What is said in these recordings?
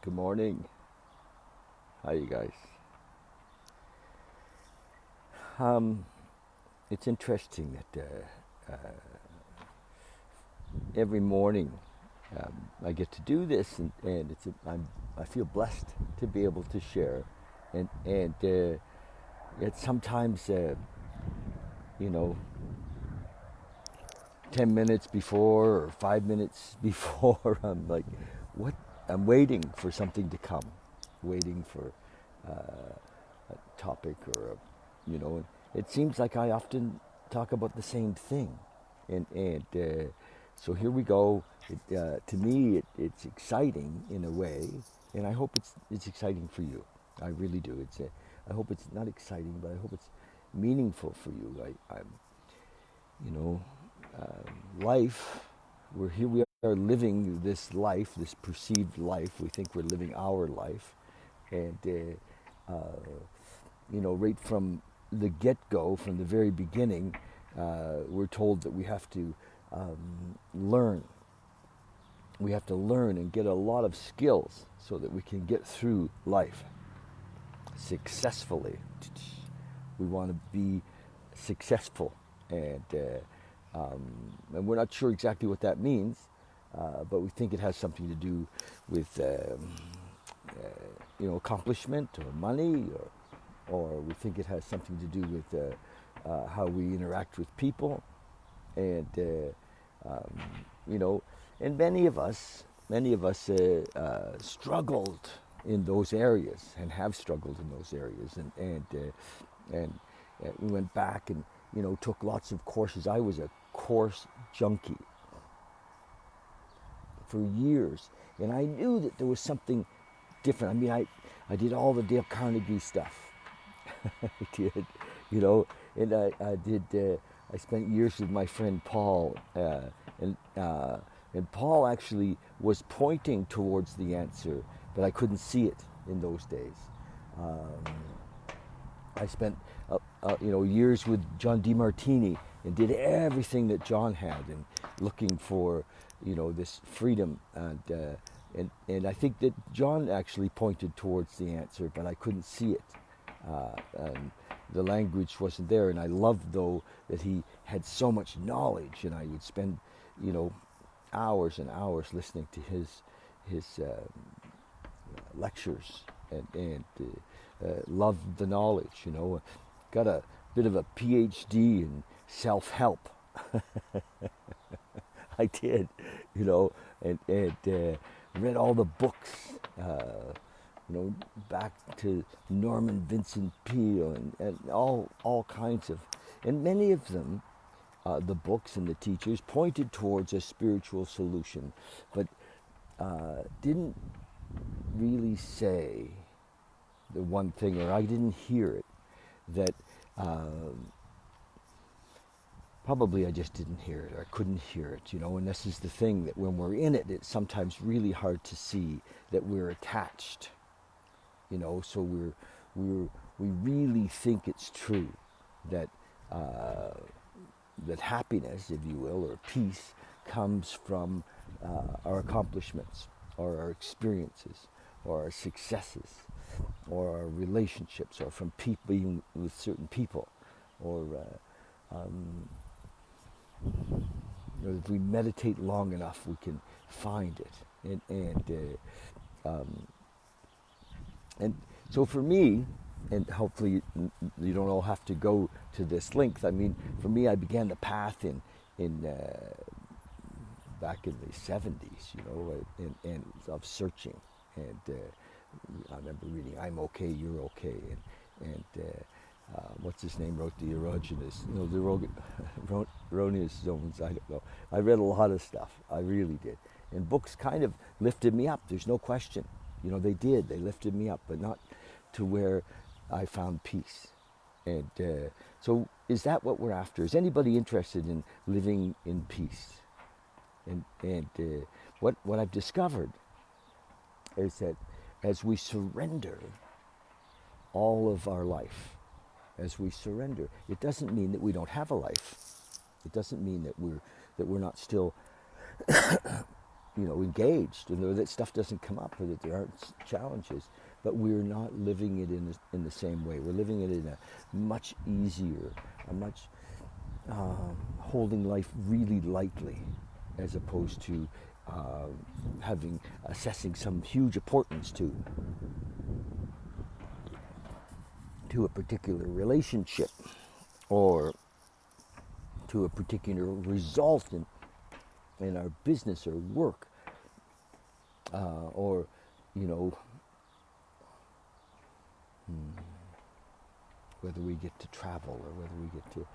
Good morning. How you guys? Um, it's interesting that every morning I get to do this, and I feel blessed to be able to share, and yet sometimes you know 10 minutes before or 5 minutes before I'm like, what? I'm waiting for something to come, waiting for a topic or and it seems like I often talk about the same thing, and so here we go. To me, it's exciting in a way, and I hope it's exciting for you. I really do. I hope it's not exciting, but I hope it's meaningful for you. I'm you know, life. We're here. We are living this life, this perceived life. We think we're living our life, and right from the get-go, from the very beginning, we're told that we have to learn. We have to learn and get a lot of skills so that we can get through life successfully. We want to be successful, and we're not sure exactly what that means, but we think it has something to do with accomplishment or money, or we think it has something to do with how we interact with people, and and many of us struggled in those areas and have struggled in those areas, and we went back and took lots of courses. I was a course junkie for years, and I knew that there was something different. I mean, I did all the Dale Carnegie stuff. I did, and I did. I spent years with my friend Paul, and Paul actually was pointing towards the answer, but I couldn't see it in those days. I spent years with John DeMartini and did everything that John had, and looking for this freedom, and I think that John actually pointed towards the answer, but I couldn't see it. And the language wasn't there, and I loved, though, that he had so much knowledge, and I would spend hours and hours listening to his lectures, and loved the knowledge. Got a bit of a PhD in self-help. I did, and read all the books, back to Norman Vincent Peale, and all kinds of, and many of them, the books and the teachers pointed towards a spiritual solution, but didn't really say the one thing, or I didn't hear it, that probably I just didn't hear it, or I couldn't hear it, and this is the thing, that when we're in it, it's sometimes really hard to see that we're attached, so we really think it's true that that happiness, if you will, or peace, comes from our accomplishments, or our experiences, or our successes, or our relationships, or from being with certain people, or if we meditate long enough, we can find it, and so for me, and hopefully you don't all have to go to this length. I mean, for me, I began the path in back in the 70s, and of searching, and I remember reading "I'm Okay, You're Okay," and what's his name wrote the erogenous, erroneous zones. I don't know. I read a lot of stuff. I really did, and books kind of lifted me up. There's no question. They did. They lifted me up, but not to where I found peace. And so, is that what we're after? Is anybody interested in living in peace? And what I've discovered is that as we surrender all of our life, as we surrender, it doesn't mean that we don't have a life. It doesn't mean that we're not still engaged, and that stuff doesn't come up, or that there aren't challenges. But we're not living it in the same way. We're living it in a much easier, a much holding life really lightly, as opposed to assessing some huge importance to a particular relationship, or to a particular result in our business or work, or you know whether we get to travel, or whether we get to,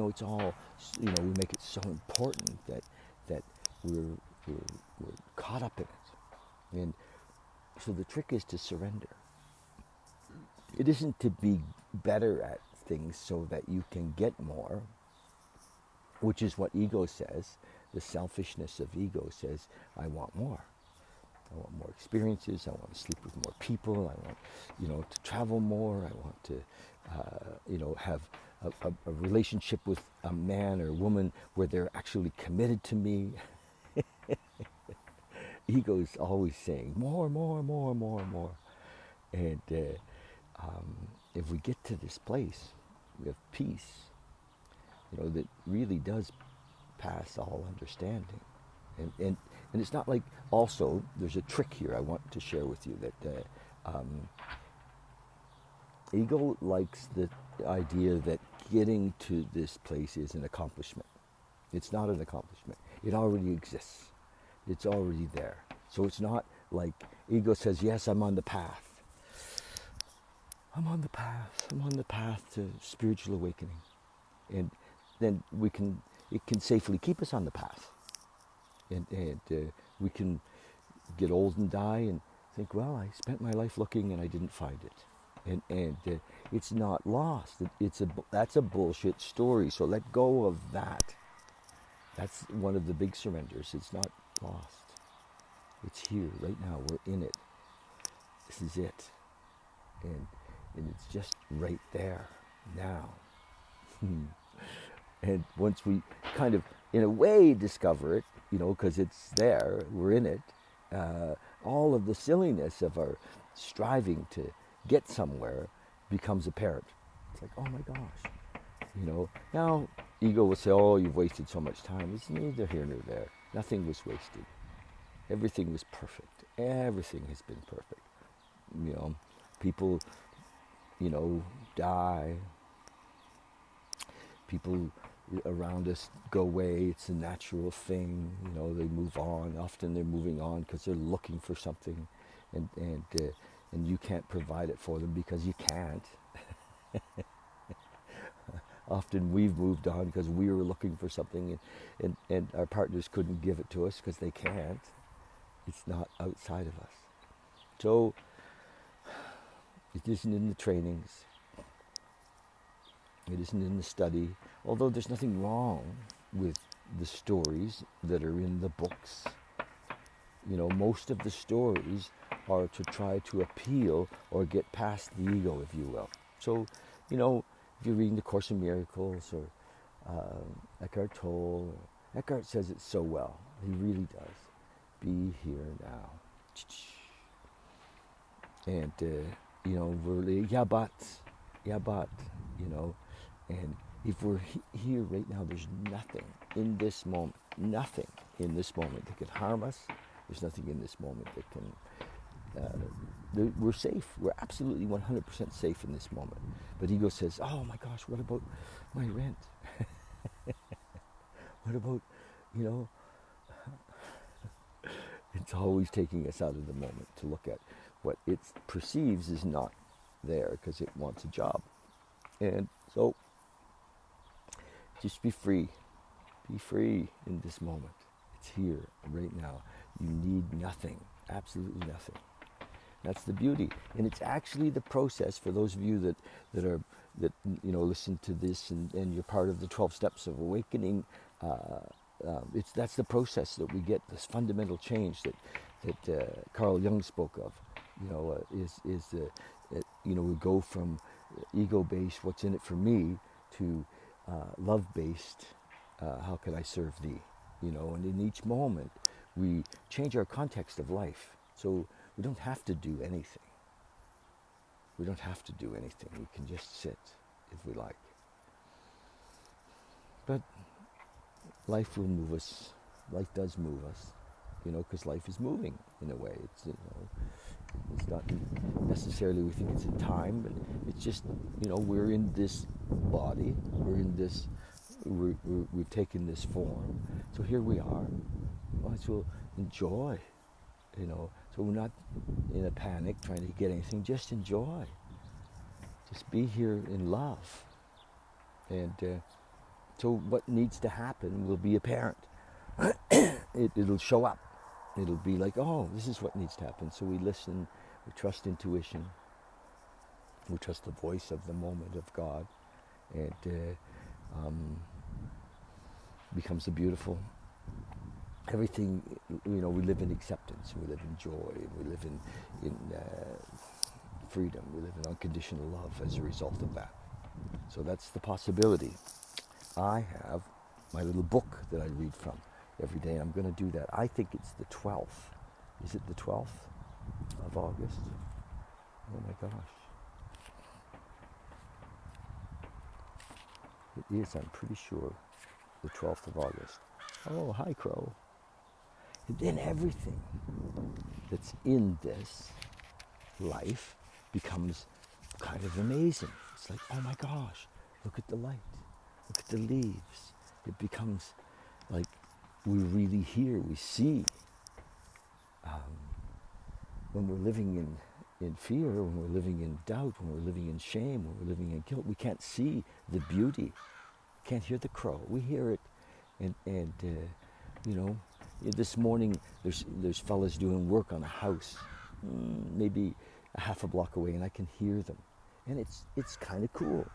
it's all, we make it so important that we're caught up in it. And so the trick is to surrender. It isn't to be better at things so that you can get more, which is what ego says. The selfishness of ego says, I want more. I want more experiences. I want to sleep with more people. I want, to travel more. I want to, have a relationship with a man or woman where they're actually committed to me. Ego is always saying more, more, more, more, more. And if we get to this place of peace, that really does pass all understanding. And it's not like, also, there's a trick here I want to share with you, that ego likes the idea that getting to this place is an accomplishment. It's not an accomplishment. It already exists. It's already there. So it's not like ego says, yes, I'm on the path. I'm on the path. I'm on the path to spiritual awakening. And then it can safely keep us on the path. And we can get old and die and think, well, I spent my life looking and I didn't find it. And it's not lost. That's a bullshit story. So let go of that. That's one of the big surrenders. It's not lost. It's here right now. We're in it. This is it. And it's just right there now. And once we kind of, in a way, discover it, because it's there, we're in it, all of the silliness of our striving to get somewhere becomes apparent. It's like, oh my gosh. Now ego will say, oh, you've wasted so much time. It's neither here nor there. Nothing was wasted. Everything was perfect. Everything has been perfect. People, die. People around us go away. It's a natural thing. They move on. Often they're moving on because they're looking for something, and you can't provide it for them because you can't. Often we've moved on because we were looking for something, and our partners couldn't give it to us because they can't. It's not outside of us. So it isn't in the trainings. It isn't in the study, although there's nothing wrong with the stories that are in the books. Most of the stories are to try to appeal or get past the ego, if you will. So, if you're reading the Course in Miracles or Eckhart Tolle, Eckhart says it so well. He really does. Be here now. And, we're, yeah, but, and if we're here right now, there's nothing in this moment that can harm us. There's nothing in this moment that can, we're safe. We're absolutely 100% safe in this moment. But ego says, oh my gosh, what about my rent? What about, it's always taking us out of the moment to look at what it perceives is not there because it wants a job. And so, just be free. Be free in this moment. It's here, right now. You need nothing, absolutely nothing. That's the beauty. And it's actually the process for those of you that listen to this and you're part of the 12 steps of awakening. That's the process that we get, this fundamental change that Carl Jung spoke of. We go from ego-based, what's in it for me, to love-based, how can I serve thee? And in each moment, we change our context of life. So we don't have to do anything. We don't have to do anything. We can just sit if we like. But life will move us. Life does move us, because life is moving in a way. It's not necessarily we think it's in time, but it's just, we're in this body. We're in this. We've taken this form. So here we are. Might as well enjoy. So we're not in a panic trying to get anything. Just enjoy. Just be here in love. And so what needs to happen will be apparent. It'll show up. It'll be like, oh, this is what needs to happen. So we listen, we trust intuition, we trust the voice of the moment of God. And becomes a beautiful, everything, we live in acceptance, we live in joy, we live in freedom, we live in unconditional love as a result of that. So that's the possibility. I have my little book that I read from every day. I'm going to do that. I think it's the 12th. Is it the 12th of August? Oh my gosh. It is, I'm pretty sure, the 12th of August. Oh, hi, Crow. And then everything that's in this life becomes kind of amazing. It's like, oh my gosh, look at the light. Look at the leaves. It becomes like we really hear, we see. When we're living in fear, when we're living in doubt, when we're living in shame, when we're living in guilt, we can't see the beauty. Can't hear the crow. We hear it, and this morning there's fellas doing work on a house, maybe a half a block away, and I can hear them, and it's kind of cool,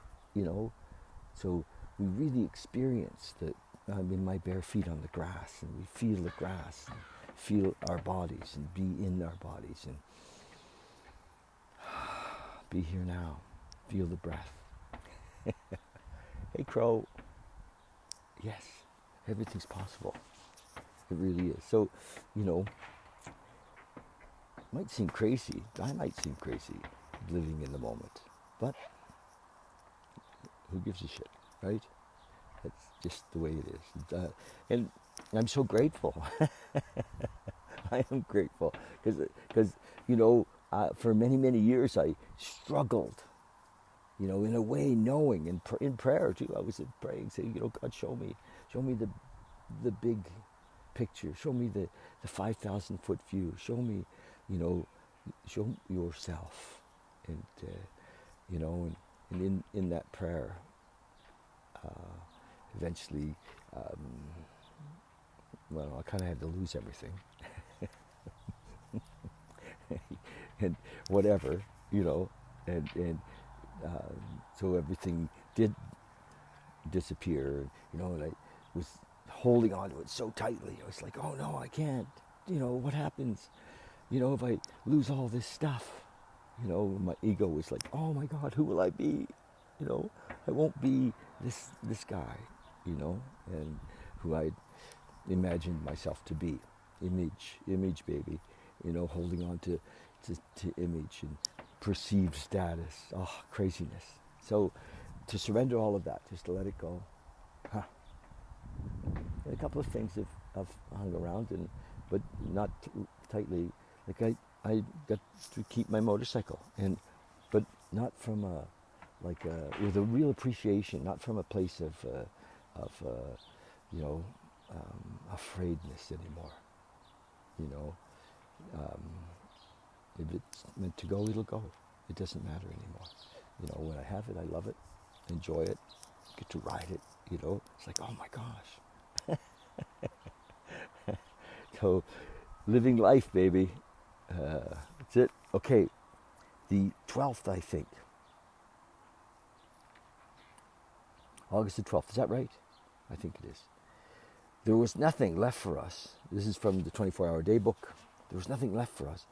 So we really experience that. I'm in my bare feet on the grass, and we feel the grass, and feel our bodies, and be in our bodies, and be here now. Feel the breath. Hey, Crow. Yes, everything's possible. It really is. So, it might seem crazy. I might seem crazy living in the moment. But who gives a shit, right? That's just the way it is. And I'm so grateful. I am grateful. Because for many, many years I struggled, in a way, knowing, and in prayer too. I was praying, saying, God, show me the big picture. Show me the 5,000 foot view. Show me, show yourself. And, and in that prayer, eventually, I kind of had to lose everything. And whatever, and so everything did disappear, and I was holding on to it so tightly. I was like, oh no, I can't, what happens, if I lose all this stuff, my ego was like, oh my God, who will I be? I won't be this guy, and who I imagined myself to be, image baby, holding on to image and perceived status, craziness. So to surrender all of that, just to let it go. And a couple of things have hung around, but not tightly. Like I got to keep my motorcycle, but not from with a real appreciation, not from a place of afraidness anymore. If it's meant to go, it'll go. It doesn't matter anymore. When I have it, I love it, enjoy it, get to ride it. It's like, oh my gosh. So, living life, baby. That's it. Okay, the 12th, I think. August the 12th, is that right? I think it is. There was nothing left for us. This is from the 24-hour day book. There was nothing left for us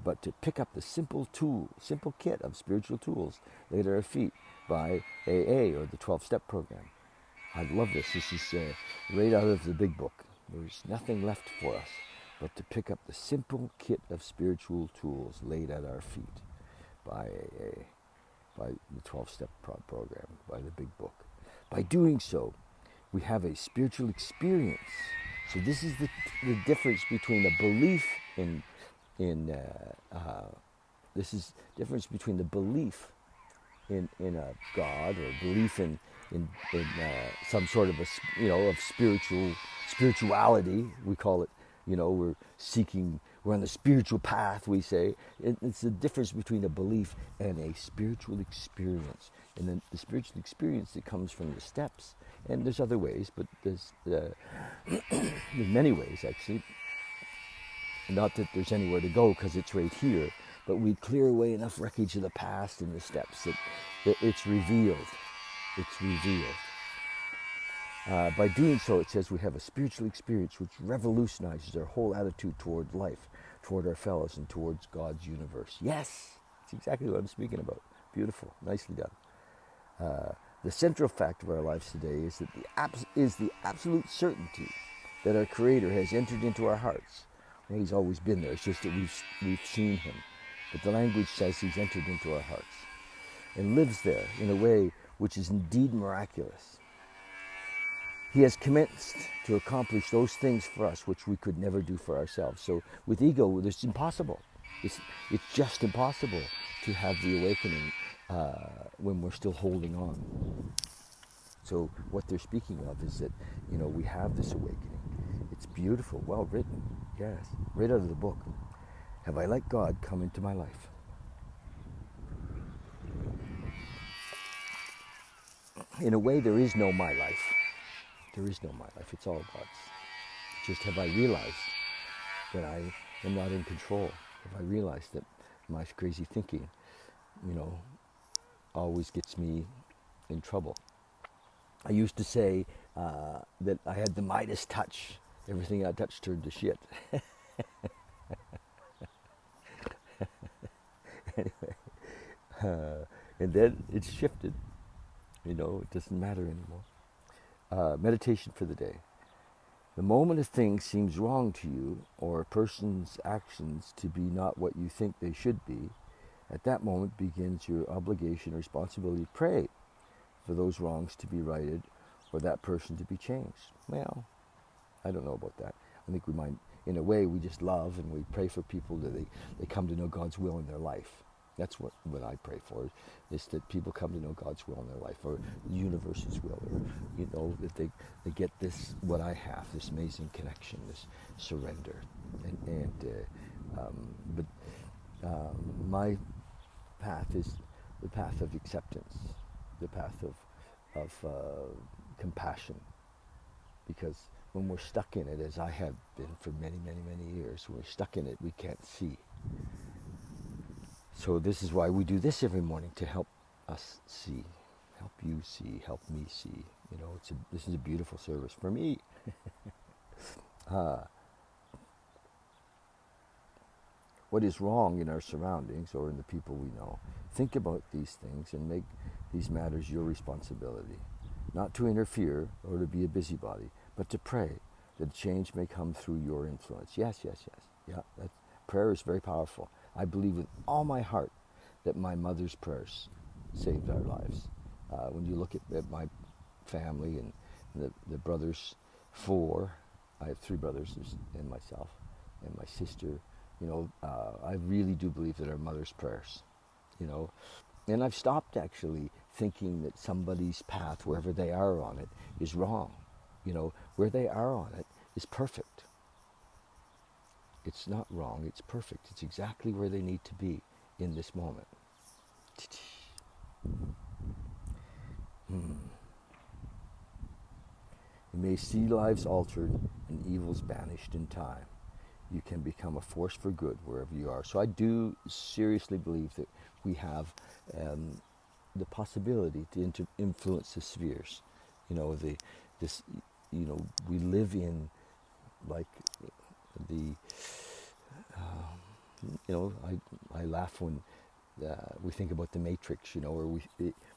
but to pick up the simple kit of spiritual tools laid at our feet by AA, or the 12-step program. I love this. This is right out of the big book. There's nothing left for us but to pick up the simple kit of spiritual tools laid at our feet by AA, by the 12-step program, by the big book. By doing so, we have a spiritual experience. So this is the difference between a belief this is difference between the belief in a God, or belief in some sort of of spirituality. We call it, we're on the spiritual path, we say. It's the difference between a belief and a spiritual experience. And then the spiritual experience that comes from the steps. And there's other ways, but there's many ways, actually. Not that there's anywhere to go, because it's right here, but we clear away enough wreckage of the past in the steps that it's revealed. It's revealed. By doing so, it says we have a spiritual experience which revolutionizes our whole attitude toward life, toward our fellows, and towards God's universe. Yes, that's exactly what I'm speaking about. Beautiful, nicely done. The central fact of our lives today is that the absolute certainty that our Creator has entered into our hearts. Well, He's always been there. It's just that we've seen Him. But the language says He's entered into our hearts and lives there in a way which is indeed miraculous. He has commenced to accomplish those things for us which we could never do for ourselves. So with ego, it's impossible. It's just impossible to have the awakening when we're still holding on. So what they're speaking of is that, we have this awakening. It's beautiful, well written, yes, right out of the book. Have I let God come into my life? In a way, there is no my life. There is no my life. It's all God's. Just have I realized that I am not in control? Have I realized that my crazy thinking, always gets me in trouble? I used to say that I had the Midas touch. Everything I touched turned to shit. Anyway, and then it's shifted. It doesn't matter anymore. Meditation for the day. The moment a thing seems wrong to you, or a person's actions to be not what you think they should be, at that moment begins your obligation or responsibility to pray for those wrongs to be righted, or that person to be changed. Well, I don't know about that. I think we might, in a way, we just love and we pray for people that they come to know God's will in their life. That's what I pray for, is that people come to know God's will in their life, or the universe's will, or, that they get this, what I have, this amazing connection, this surrender. But my path is the path of acceptance, the path of compassion. Because when we're stuck in it, as I have been for many, many, many years, when we're stuck in it, we can't see. So this is why we do this every morning, to help us see, help you see, help me see. This is a beautiful service for me. What is wrong in our surroundings or in the people we know? Think about these things and make these matters your responsibility. Not to interfere or to be a busybody, but to pray that change may come through your influence. Yes. Yeah, prayer is very powerful. I believe with all my heart that my mother's prayers saved our lives. When you look at my family and the brothers, I have 3 brothers and myself and my sister, I really do believe that our mother's prayers, and I've stopped actually thinking that somebody's path, wherever they are on it, is wrong. Where they are on it is perfect. It's not wrong, it's perfect. It's exactly where they need to be in this moment. You may see lives altered and evils banished in time. You can become a force for good wherever you are. So I do seriously believe that we have the possibility to influence the spheres. We live in, like, the I laugh when we think about the Matrix,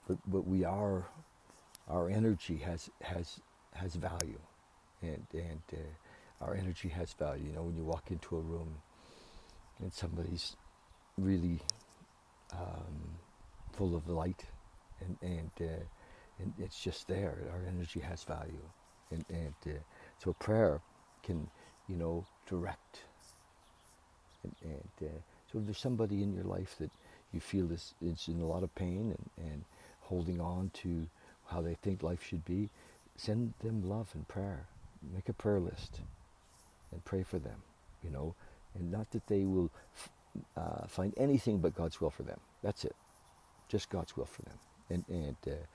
but we are, our energy has value, and Our energy has value. When you walk into a room and somebody's really full of light, and it's just there. Our energy has value, so prayer can, direct. So if there's somebody in your life that you feel is in a lot of pain and holding on to how they think life should be, send them love and prayer. Make a prayer list and pray for them, and not that they will find anything but God's will for them. That's it, just God's will for them, and it's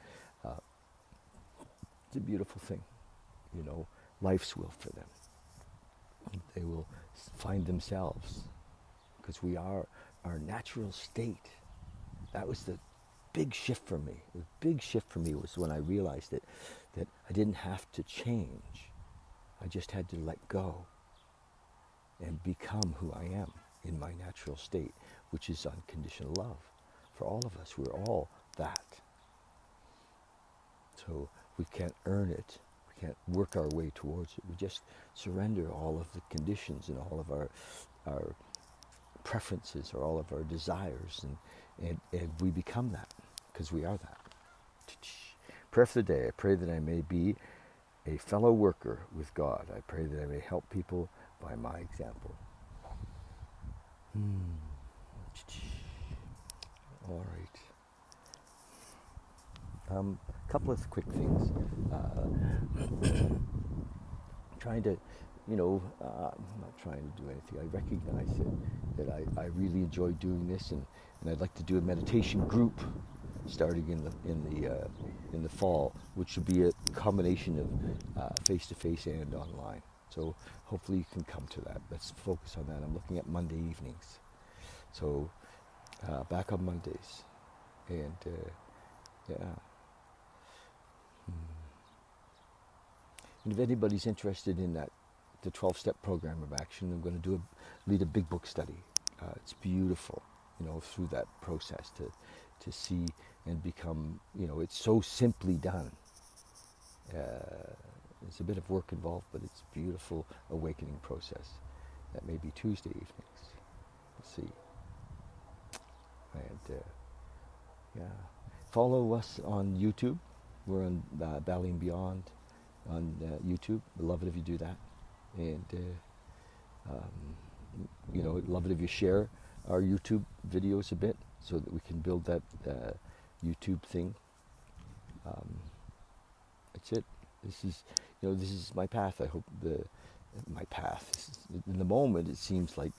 a beautiful thing, life's will for them. They will find themselves, because we are our natural state. That was the big shift for me. The big shift for me was when I realized that I didn't have to change. I just had to let go and become who I am in my natural state, which is unconditional love. For all of us, we're all that. So we can't earn it. We can't work our way towards it. We just surrender all of the conditions and all of our preferences or all of our desires, and we become that, because we are that. Prayer for the day. I pray that I may be a fellow worker with God. I pray that I may help people by my example. All right. A couple of quick things. Trying to, I'm not trying to do anything. I recognize that I really enjoy doing this, and I'd like to do a meditation group starting in the fall, which will be a combination of face-to-face and online. So hopefully you can come to that. Let's focus on that. I'm looking at Monday evenings. So back on Mondays. And yeah. And if anybody's interested in that, the 12-step program of action, I'm going to lead a big book study. It's beautiful, through that process to see and become, it's so simply done. There's a bit of work involved, but it's a beautiful awakening process. That may be Tuesday evenings. We'll see. And yeah, follow us on YouTube. We're on Valley and Beyond on YouTube. I'd love it if you do that. And love it if you share our YouTube videos a bit, so that we can build that YouTube thing. That's it. This is my path. I hope my path. In the moment, it seems like,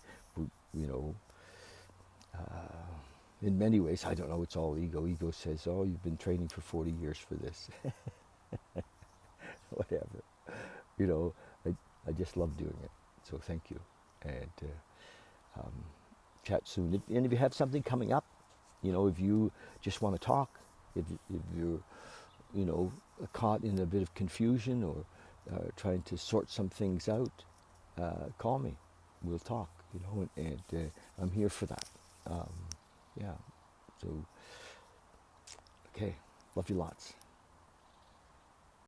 in many ways, I don't know, it's all ego. Ego says, oh, you've been training for 40 years for this. Whatever. I just love doing it. So thank you. And chat soon. And if you have something coming up, if you just want to talk, if you're, caught in a bit of confusion or trying to sort some things out, call me. We'll talk, and I'm here for that. Yeah. So, okay. Love you lots.